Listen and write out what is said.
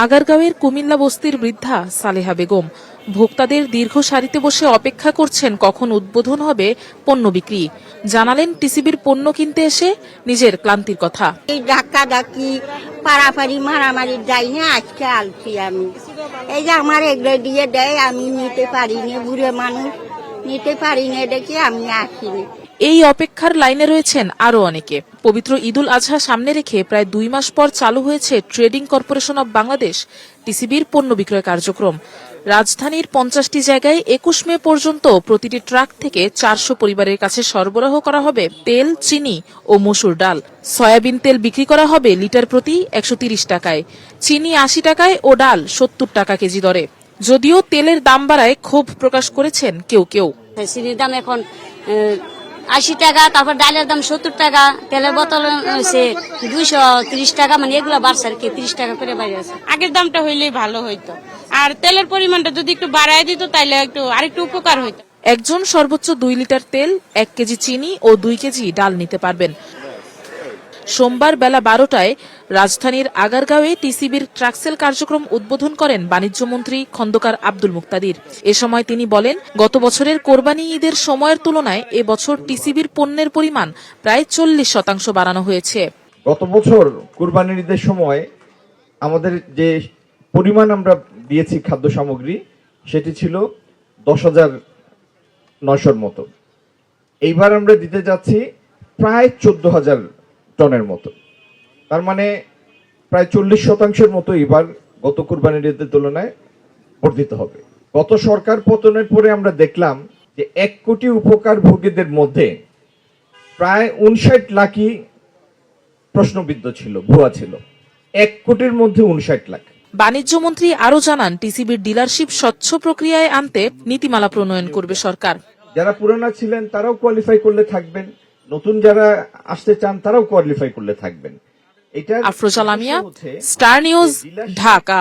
আগারগাঁওয়ের কুমিল্লা বস্তির বৃদ্ধা সালেহা বেগম ভোক্তাদের দীর্ঘ সারিতে বসে অপেক্ষা করছেন কখন উদ্বোধন হবে পণ্য বিক্রি। জানালেন টিসিবির পণ্য কিনতে এসে নিজের ক্লান্তির কথা। এই ধাক্কা ধাক্কি পারাপারি মারামারি যাই না, আজকে আলছি আমি। এই যে আমার এগুলো দিয়ে দেয়, আমি নিতে পারিনি, বুড়ো মানুষ নিতে পারিনি দেখে আমি আসিনি। এই অপেক্ষার লাইনে রয়েছেন আরো অনেকে। পবিত্র ঈদুল আজহা সামনে রেখে প্রায় 2 মাস পর চালু হয়েছে ট্রেডিং কর্পোরেশন অব বাংলাদেশ টিসিবির পণ্য বিক্রয় কার্যক্রম। রাজধানীর 50টি জায়গায় 21 মে পর্যন্ত প্রতিটি ট্রাক থেকে 400 পরিবারের কাছে সরবরাহ করা হবে তেল, চিনি ও মসুর ডাল। সয়াবিন তেল বিক্রি করা হবে লিটার প্রতি 130 টাকায়, চিনি 80 টাকায় ও ডাল 70 টাকা কেজি দরে। যদিও তেলের দাম বাড়ায় ক্ষোভ প্রকাশ করেছেন কেউ কেউ। চিনির দাম এখন 80 টাকা, তারপর ডালের দাম 70 টাকা, তেলের বোতল হচ্ছে 230 টাকা, মানে এগুলো বাড়ছে আর কি, 30 টাকা করে বাড়ি আছে। আগের দামটা হইলেই ভালো হইতো, আর তেলের পরিমাণটা যদি একটু বাড়ায় দিত তাইলে আরেকটু উপকার হইতো। একজন সর্বোচ্চ 2 লিটার তেল, 1 কেজি চিনি ও 2 কেজি ডাল নিতে পারবেন। সোমবার বেলা 12টায় রাজধানীর আগারগাঁওয়ে টিসিবির ট্রাকসেল কার্যক্রম উদ্বোধন করেন বাণিজ্যমন্ত্রী খন্দকার আব্দুল মুক্তাদির। এ সময় তিনি বলেন, গত বছরের কোরবানি ঈদের সময়ের তুলনায় এবছর টিসিবির পণ্যের পরিমাণ প্রায় 40% বাড়ানো হয়েছে। গত বছর কোরবানির ঈদের সময় আমাদের যে পরিমাণ আমরা দিয়েছি খাদ্য সামগ্রী সেটি ছিল 10,900 মতো। এইবার আমরা দিতে যাচ্ছি প্রায় 14,000 টনের মতো। তার মানে প্রায় 40% মতো এবার গত কোরবানির ঈদের তুলনায় বর্ধিত হবে। গত সরকার পতনের পরে আমরা দেখলাম যে 1 কোটি উপকারভোগীদের মধ্যে প্রায় 59 লাখই প্রশ্নবিদ্ধ ছিল, ভুয়া ছিল। 1 কোটির মধ্যে 59 লাখ। বাণিজ্যমন্ত্রী আরো জানান, টিসিবির ডিলারশিপ স্বচ্ছ প্রক্রিয়ায় আনতে নীতিমালা প্রণয়ন করবে সরকার। যারা পুরানা ছিলেন তারাও কোয়ালিফাই করলে থাকবেন, নতুন যারা আসতে চান তারাও কোয়ালিফাই করলে থাকবেন। এটা আফরোজা লামিয়া, স্টার নিউজ, ঢাকা।